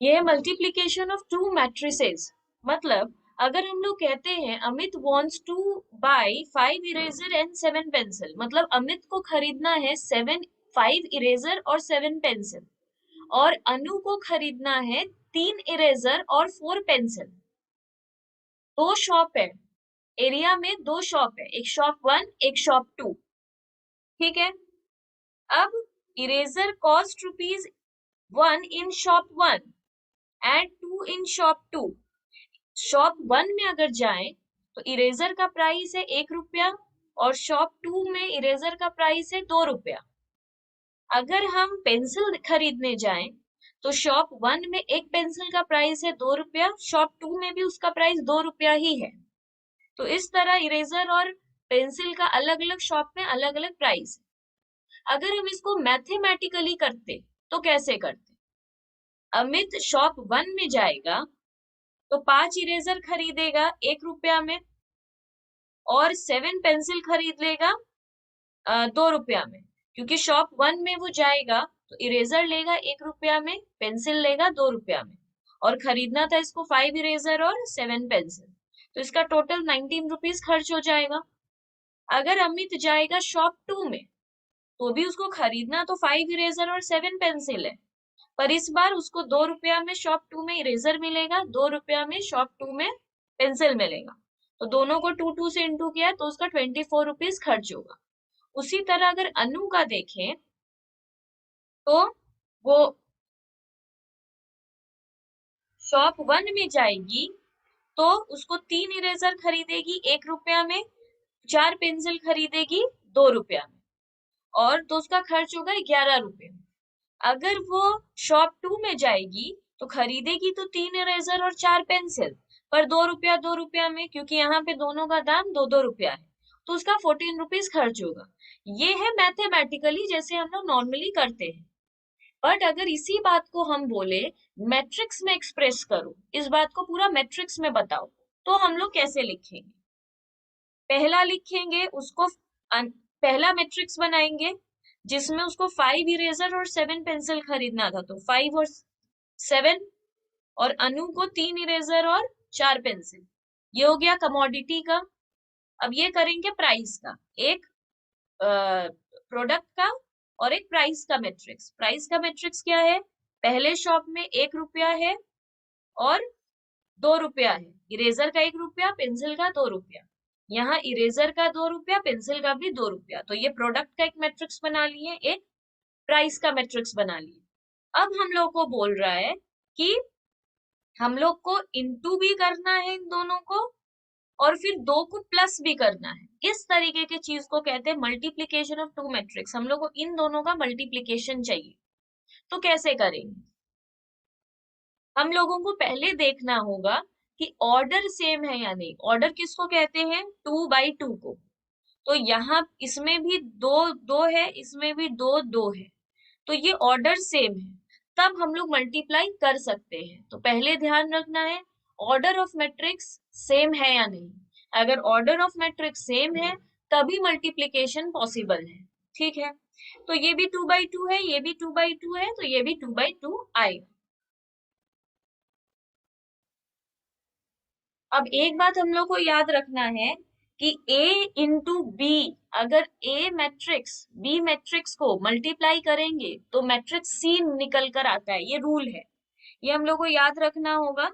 ये है multiplication of two matrices. मतलब अगर हम लोग कहते हैं Amit wants to buy 5 eraser and 7 pencil, मतलब अमित को खरीदना है 5 इरेजर और 7 पेंसिल, और अनु को खरीदना है 3 इरेजर और 4 पेंसिल। दो शॉप है, एरिया में दो शॉप है, एक शॉप 1 एक शॉप 2। ठीक है। अब eraser cost rupees 1 in shop 1 and 2 in shop 2। Shop 1 में अगर जाएं तो इरेजर का प्राइस है 1 रुपया, और शॉप 2 में इरेजर का प्राइस है 2 रुपया। अगर हम पेंसिल खरीदने जाएं तो शॉप 1 में एक पेंसिल का प्राइस है 2 रुपया, शॉप 2 में भी उसका प्राइस 2 रुपया ही है। तो इस तरह इरेजर और पेंसिल का अलग अलग शॉप में अलग अलग प्राइस है। अगर हम इसको मैथमेटिकली करते तो कैसे करते? अमित शॉप 1 में जाएगा तो 5 इरेजर खरीदेगा 1 रुपया में, और 7 पेंसिल खरीद लेगा 2 रुपया में। क्योंकि शॉप 1 में वो जाएगा तो इरेजर लेगा 1 रुपया में, पेंसिल लेगा 2 रुपया में, और खरीदना था इसको 5 इरेजर और 7 पेंसिल। तो इसका टोटल 19 रुपीज खर्च हो जाएगा। अगर अमित जाएगा शॉप 2 में तो भी उसको खरीदना तो 5 इरेजर और 7 पेंसिल है, पर इस बार उसको 2 रुपया में शॉप 2 में इरेजर मिलेगा, 2 रुपया में शॉप 2 में पेंसिल मिलेगा। तो दोनों को 2 से इंटू किया तो उसका 24 रुपीज खर्च होगा। उसी तरह अगर अनु का देखें तो वो शॉप 1 में जाएगी तो उसको 3 इरेजर खरीदेगी 1 रुपया में, 4 पेंसिल खरीदेगी 2 रुपया में, और तो उसका खर्च होगा 11 रुपये। अगर वो शॉप 2 में जाएगी तो खरीदेगी तो 3 इरेजर और 4 पेंसिल, पर 2 रुपया में, क्योंकि यहाँ पे दोनों का दाम 2-2 रुपया है, तो उसका 14 रुपीज खर्च होगा। ये है मैथमेटिकली जैसे हम लोग नॉर्मली करते हैं। बट अगर इसी बात को हम बोले मैट्रिक्स में एक्सप्रेस करो, इस बात को पूरा मैट्रिक्स में बताओ, तो हम लोग कैसे लिखेंगे? पहला लिखेंगे उसको पहला मैट्रिक्स बनाएंगे जिसमें उसको 5 इरेजर और 7 पेंसिल खरीदना था, तो 5 और 7, और अनु को 3 इरेजर और 4 पेंसिल। ये हो गया कमोडिटी का। अब ये करेंगे प्राइस का, एक प्रोडक्ट का और एक प्राइस का मैट्रिक्स। प्राइस का मैट्रिक्स क्या है? पहले शॉप में 1 रुपया है और 2 रुपया है, इरेजर का 1 रुपया, पेंसिल का 2 रुपया। यहाँ इरेजर का 2 रुपया, पेंसिल का भी 2 रुपया। तो ये प्रोडक्ट का एक मैट्रिक्स बना लिए, एक प्राइस का मैट्रिक्स बना लिए। अब हम लोग को बोल रहा है कि हम लोग को इंटू भी करना है इन दोनों को, और फिर दो को प्लस भी करना है। इस तरीके की चीज को कहते हैं मल्टीप्लीकेशन ऑफ टू मैट्रिक्स। हम लोग को इन दोनों का मल्टीप्लीकेशन चाहिए, तो कैसे करेंगे? हम लोगों को पहले देखना होगा कि ऑर्डर सेम है या नहीं। ऑर्डर किसको कहते हैं? 2 बाई 2 को। तो यहाँ इसमें भी दो दो है, इसमें भी दो दो है, तो ये ऑर्डर सेम है, तब हम लोग मल्टीप्लाई कर सकते हैं। तो पहले ध्यान रखना है ऑर्डर ऑफ मैट्रिक्स सेम है या नहीं। अगर ऑर्डर ऑफ मैट्रिक्स सेम है तभी मल्टीप्लीकेशन पॉसिबल है। ठीक है। तो ये भी 2 बाई 2 है, ये भी 2 बाई 2 है, तो ये भी 2 बाई 2 आएगा। अब एक बात हम लोग को याद रखना है कि A इंटू बी, अगर A मैट्रिक्स B मैट्रिक्स को मल्टीप्लाई करेंगे तो मैट्रिक्स C निकल कर आता है, ये रूल है। ये हम लोग को याद रखना होगा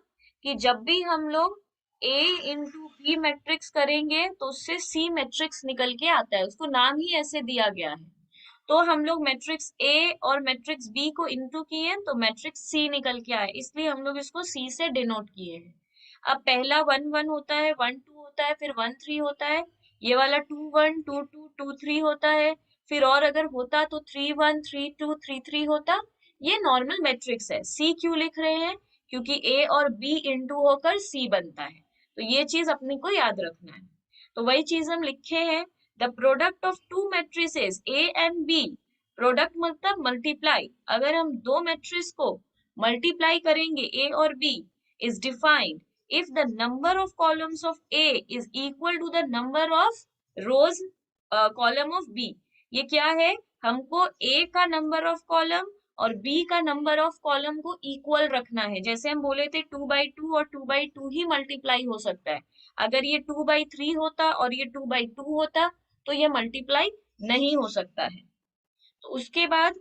कि जब भी हम लोग A इंटू बी मैट्रिक्स करेंगे तो उससे C मैट्रिक्स निकल के आता है, उसको नाम ही ऐसे दिया गया है। तो हम लोग मैट्रिक्स A और मैट्रिक्स B को इंटू किए तो मैट्रिक्स C निकल के आए, इसलिए हम लोग इसको C से डिनोट किए हैं। अब पहला 1 1 होता है, 1 2 होता है, फिर 1 3 होता है। ये वाला 2 1 2 2 2 3 होता है। फिर और अगर होता तो 3 1 3 2 3 3 होता। ये नॉर्मल मैट्रिक्स है। सी क्यों लिख रहे हैं? क्योंकि ए और बी इंटू होकर सी बनता है। तो ये चीज अपने को याद रखना है। तो वही चीज हम लिखे हैं, the product of two matrices A and B. Product मतलब मल्टीप्लाई। अगर हम दो मैट्रिक्स को मल्टीप्लाई करेंगे ए और B, is defined if the number of columns of A is equal to the number of rows column of B। ये क्या है? हमको A का नंबर ऑफ कॉलम और बी का नंबर ऑफ कॉलम को इक्वल रखना है। जैसे हम बोले थे 2/2 और 2/2 ही मल्टीप्लाई हो सकता है। अगर ये 2/3 होता और ये 2/2 होता तो ये मल्टीप्लाई नहीं हो सकता है। तो उसके बाद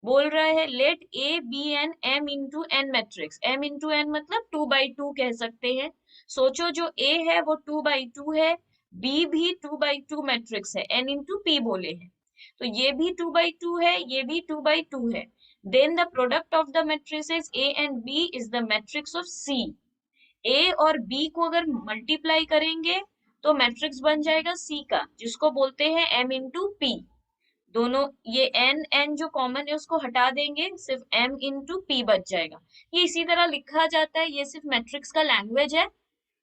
बोल रहा है let A be an m into n matrix. M into n मतलब 2/2 कह सकते हैं। सोचो जो ए है वो 2/2 है, बी भी 2/2 मैट्रिक्स है, एन इंटू पी बोले हैं, तो ये भी 2/2 है, ये भी 2/2 है। Then the product of the matrices A and B is the matrix of C. A और बी को अगर मल्टीप्लाई करेंगे तो मैट्रिक्स बन जाएगा सी का, जिसको बोलते हैं एम इंटू पी। दोनों ये एन एन जो कॉमन है उसको हटा देंगे, सिर्फ एम इंटू पी बच जाएगा। ये इसी तरह लिखा जाता है, ये सिर्फ मैट्रिक्स का लैंग्वेज है,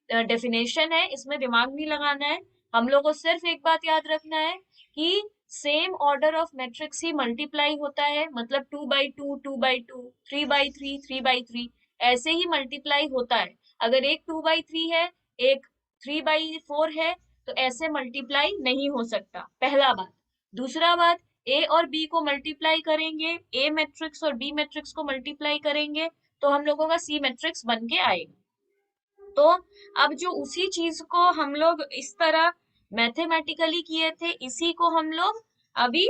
डेफिनेशन है, इसमें दिमाग नहीं लगाना है। हम लोग को सिर्फ एक बात याद रखना है कि same order of matrix he multiply होता है, मतलब 2/2 2/2, 3/3 3/3 ऐसे ही मल्टीप्लाई होता है। अगर एक 2/3 है, एक 3/4 है, तो ऐसे मल्टीप्लाई नहीं हो सकता, पहला बात। दूसरा बात, ए और बी को मल्टीप्लाई करेंगे, ए मैट्रिक्स और बी मैट्रिक्स को मल्टीप्लाई करेंगे तो हम लोगों का सी मैट्रिक्स बन के आएगा। तो अब जो उसी चीज को हम लोग इस तरह मैथमेटिकली किए थे, इसी को हम लोग अभी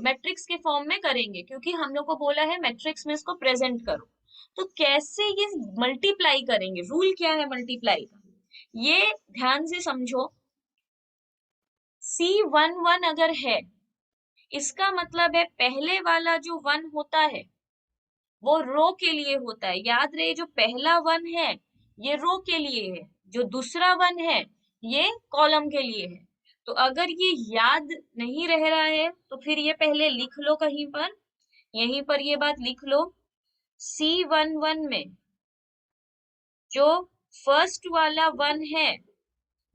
मैट्रिक्स के फॉर्म में करेंगे, क्योंकि हम लोग को बोला है मैट्रिक्स में इसको प्रेजेंट करो। तो कैसे ये मल्टीप्लाई करेंगे, रूल क्या है मल्टीप्लाई का, ये ध्यान से समझो। C11 अगर है, इसका मतलब है पहले वाला जो 1 होता है वो रो के लिए होता है। याद रहे, जो पहला 1 है ये रो के लिए है, जो दूसरा 1 है ये कॉलम के लिए है। तो अगर ये याद नहीं रह रहा है तो फिर ये पहले लिख लो कहीं पर, यहीं पर ये बात लिख लो। C11 में जो फर्स्ट वाला 1 है,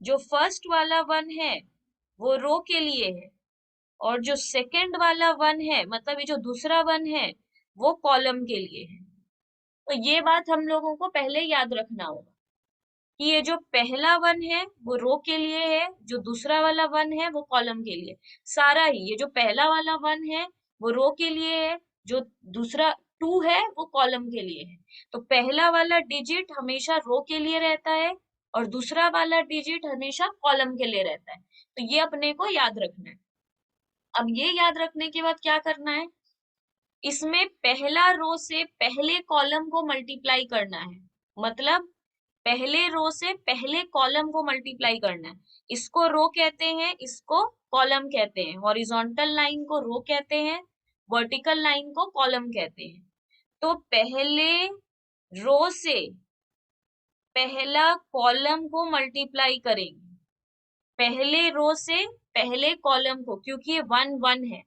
जो फर्स्ट वाला 1 है वो रो के लिए है, और जो सेकंड वाला 1 है, मतलब ये जो दूसरा 1 है, वो कॉलम के लिए है। तो ये बात हम लोगों को पहले याद रखना होगा कि ये जो पहला 1 है वो रो के लिए है, जो दूसरा वाला 1 है वो कॉलम के लिए। सारा ही, ये जो पहला वाला 1 है वो रो के लिए है, जो दूसरा 2 है वो कॉलम के लिए है। तो पहला वाला डिजिट हमेशा रो के लिए रहता है और दूसरा वाला डिजिट हमेशा कॉलम के लिए रहता है। तो ये अपने को याद रखना है। अब ये याद रखने के बाद क्या करना है, इसमें पहला रो से पहले कॉलम को मल्टीप्लाई करना है, मतलब पहले रो से पहले कॉलम को मल्टीप्लाई करना है। इसको रो कहते हैं, इसको कॉलम कहते हैं। हॉरिजॉन्टल लाइन को रो कहते हैं, वर्टिकल लाइन को कॉलम कहते हैं। तो पहले रो से पहला कॉलम को मल्टीप्लाई करेंगे, पहले रो से पहले कॉलम को, क्योंकि ये 1 1 है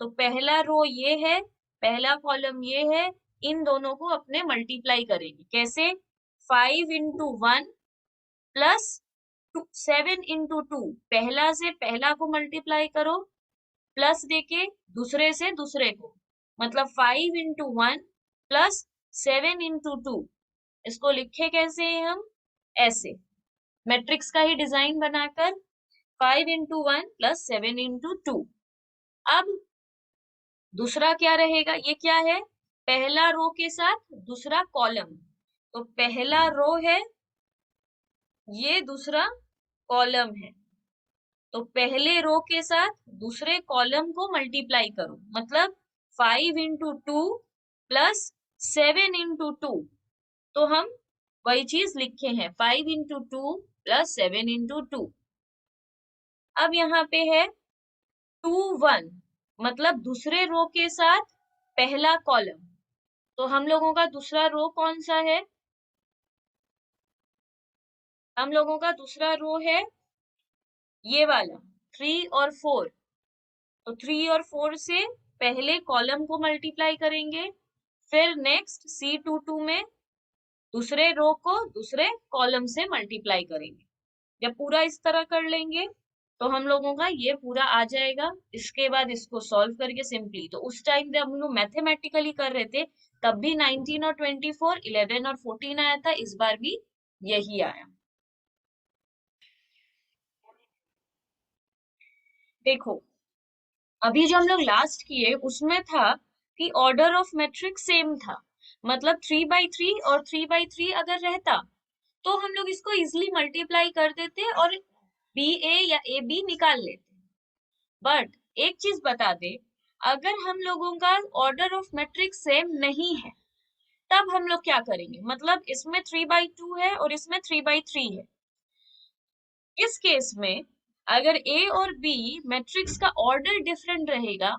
तो पहला रो ये है, पहला कॉलम ये है, इन दोनों को अपने मल्टीप्लाई करेंगे। कैसे, 5 into 1 प्लस 7 into 2, पहला से पहला को मल्टीप्लाई करो, प्लस देके दूसरे से दूसरे को, मतलब 5 into 1 प्लस 7 into 2। इसको लिखे कैसे हैं हम, ऐसे, मैट्रिक्स का ही डिजाइन बनाकर 5 into 1 प्लस 7 into 2। अब दूसरा क्या रहेगा, ये क्या है, पहला रो के साथ दूसरा कॉलम। तो पहला रो है, ये दूसरा कॉलम है, तो पहले रो के साथ दूसरे कॉलम को मल्टीप्लाई करो, मतलब 5 into 2 प्लस 7 into 2। तो हम वही चीज लिखे हैं, 5 into 2 प्लस 7 into 2। अब यहाँ पे है 2 1, मतलब दूसरे रो के साथ पहला कॉलम। तो हम लोगों का दूसरा रो कौन सा है, हम लोगों का दूसरा रो है ये वाला 3 और 4। तो 3 और 4 से पहले कॉलम को मल्टीप्लाई करेंगे, फिर नेक्स्ट C22 में दूसरे रो को दूसरे कॉलम से मल्टीप्लाई करेंगे। जब पूरा इस तरह कर लेंगे तो हम लोगों का ये पूरा आ जाएगा। इसके बाद इसको सॉल्व करके सिंपली, तो उस टाइम जब हम लोग मैथमेटिकली कर रहे थे तब भी 19 और 24, 11 और 14 आया था, इस बार भी यही आया। देखो, अभी जो हम लोग लास्ट किए उसमें था कि ऑर्डर ऑफ मैट्रिक्स सेम था, मतलब 3 by 3 और 3 by 3 अगर रहता तो हम लोग इसको इजिली मल्टीप्लाई कर देते और बी ए या ए बी निकाल लेते। बट एक चीज बता दे, अगर हम लोगों का ऑर्डर ऑफ मैट्रिक्स सेम नहीं है तब हम लोग क्या करेंगे, मतलब इसमें 3 by 2 है और इसमें 3 by 3 है। इस केस में अगर ए और बी मैट्रिक्स का ऑर्डर डिफरेंट रहेगा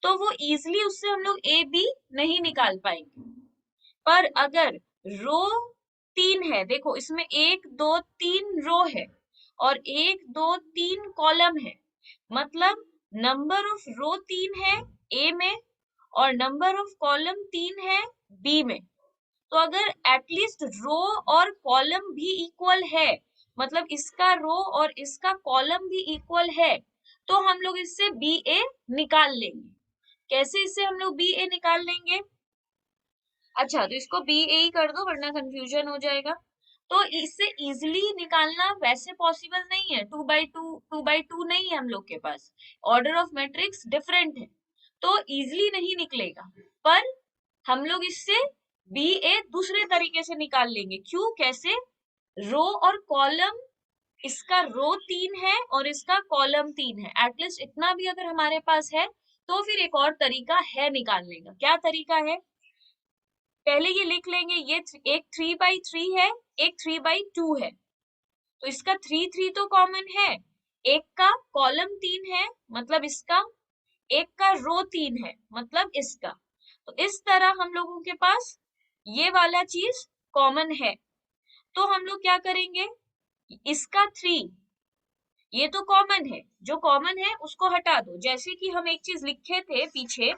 तो वो इजिली उससे हम लोग ए बी नहीं निकाल पाएंगे। पर अगर रो 3 है, देखो इसमें 1 2 3 रो है और 1 2 3 कॉलम है, मतलब नंबर ऑफ रो 3 है ए में और नंबर ऑफ कॉलम 3 है बी में। तो अगर एटलीस्ट रो और कॉलम भी इक्वल है, मतलब इसका रो और इसका कॉलम भी इक्वल है, तो हम लोग इससे बी ए निकाल लेंगे। कैसे इससे हम लोग बी ए निकाल लेंगे? अच्छा, तो इसको बी ए ही कर दो वरना कंफ्यूजन हो जाएगा। तो इससे इजिली निकालना वैसे पॉसिबल नहीं है, 2 by 2 नहीं है हम लोग के पास, ऑर्डर ऑफ मैट्रिक्स डिफरेंट है तो इजिली नहीं निकलेगा। पर हम लोग इससे बी ए दूसरे तरीके से निकाल लेंगे। क्यों, कैसे? रो और कॉलम, इसका रो 3 है और इसका कॉलम 3 है, एटलीस्ट इतना भी अगर हमारे पास है तो फिर एक और तरीका है निकालने का। क्या तरीका है, पहले ये लिख लेंगे, ये एक 3 by 3 है, एक 3 by 2 है, तो इसका 3 तो कॉमन है, एक का कॉलम 3 है मतलब इसका, एक का रो 3 है मतलब इसका। तो इस तरह हम लोगों के पास ये वाला चीज कॉमन है, तो हम लोग क्या करेंगे, इसका 3 ये तो कॉमन है, जो कॉमन है उसको हटा दो। जैसे कि हम एक चीज लिखे थे पीछे,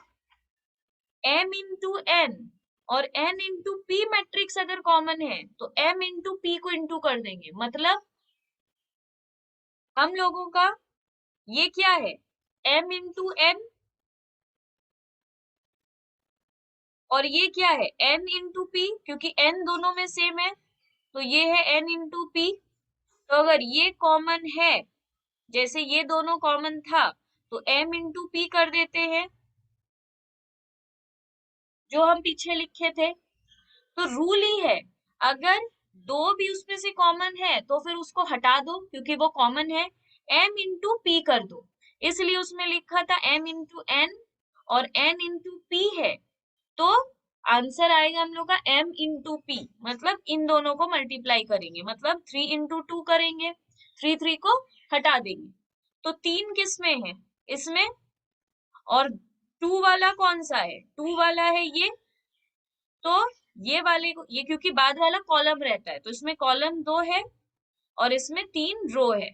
m इंटू n और n इंटू p मैट्रिक्स अगर कॉमन है तो m इंटू p को इंटू कर देंगे, मतलब हम लोगों का ये क्या है, m इंटू n और ये क्या है n इंटू p, क्योंकि n दोनों में सेम है तो ये है n इंटू p। तो अगर ये कॉमन है, जैसे ये दोनों कॉमन था तो m इंटू p कर देते हैं जो हम पीछे लिखे थे। तो रूल ही है, अगर दो भी उसमें से कॉमन है तो फिर उसको हटा दो क्योंकि वो कॉमन है, m इंटू p कर दो। इसलिए उसमें लिखा था m इंटू n और n इंटू p है, तो आंसर आएगा हम लोग का m इंटू p, मतलब इन दोनों को मल्टीप्लाई करेंगे, मतलब 3 इंटू 2 करेंगे, 3 को हटा देंगे। तो 3 किस में है, इसमें, और 2 वाला कौन सा है, 2 वाला है ये, तो ये वाले को, ये क्योंकि बाद वाला कॉलम रहता है तो इसमें कॉलम 2 है और इसमें 3 रो है,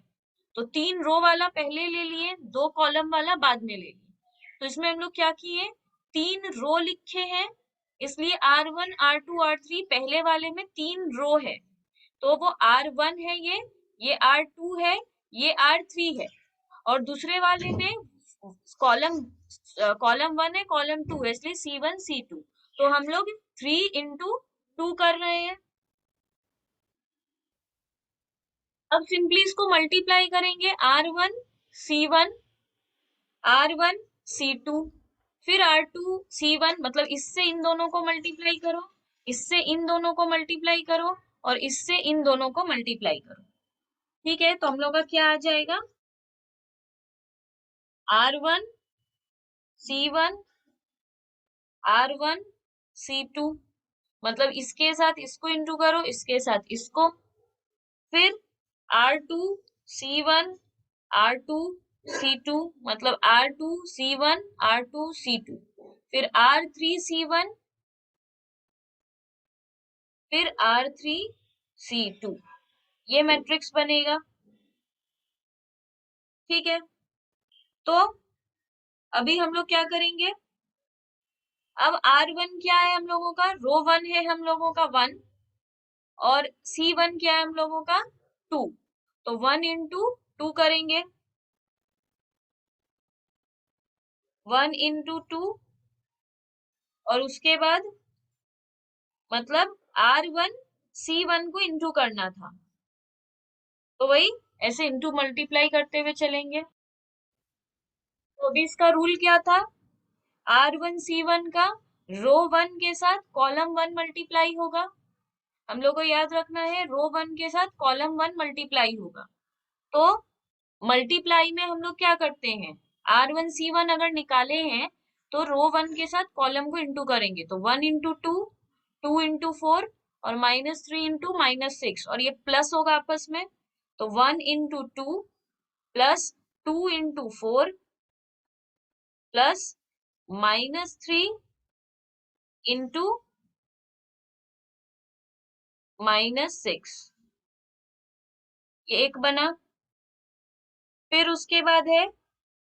तो 3 रो वाला पहले ले लिए, 2 कॉलम वाला बाद में ले लिए। तो इसमें हम लोग क्या किए, 3 रो लिखे हैं, इसलिए R1 R2 R3 पहले वाले में 3 रो है तो वो R1 है, ये R2 है, ये R3 है, और दूसरे वाले में कॉलम कॉलम 1 है, कॉलम 2 है, इसलिए C1 C2। तो हम लोग 3 इंटू 2 कर रहे हैं। अब सिंपली इसको मल्टीप्लाई करेंगे, R1 C1 R1 C2, फिर R2 C1, मतलब इससे इन दोनों को मल्टीप्लाई करो, इससे इन दोनों को मल्टीप्लाई करो और इससे इन दोनों को मल्टीप्लाई करो। ठीक है, तो हम लोग का क्या आ जाएगा, R1 C1 R1 C2, मतलब इसके साथ इसको इंटू करो, इसके साथ इसको, फिर R2 C1 R2 C2, मतलब R2 C1 R2 C2, फिर R3 C1, फिर R3 C2, ये मैट्रिक्स बनेगा। ठीक है, तो अभी हम लोग क्या करेंगे, अब R1 क्या है हम लोगों का, रो 1 है हम लोगों का 1, और C1 क्या है हम लोगों का 2, तो 1 इंटू 2 करेंगे, 1 इंटू 2, और उसके बाद मतलब R1 C1 को इंटू करना था, तो वही ऐसे इंटू मल्टीप्लाई करते हुए चलेंगे। तो अभी इसका रूल क्या था, R1C1 का रो 1 के साथ कॉलम 1 मल्टीप्लाई होगा। हम लोग को याद रखना है रो 1 के साथ कॉलम 1 मल्टीप्लाई होगा। तो मल्टीप्लाई में हम लोग क्या करते हैं, R1C1 अगर निकाले हैं तो रो 1 के साथ कॉलम को इंटू करेंगे, तो 1 इंटू 2, 2 इंटू 4 और -3 इंटू -6, और ये प्लस होगा आपस में, तो 1 into 2 plus 2 into 4 plus -3 into -6, ये एक बना। फिर उसके बाद है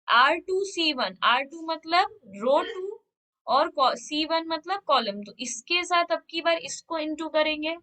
R2C1, R2 मतलब रो 2 और C1 मतलब कॉलम, तो इसके साथ अब की बार इसको इंटू करेंगे,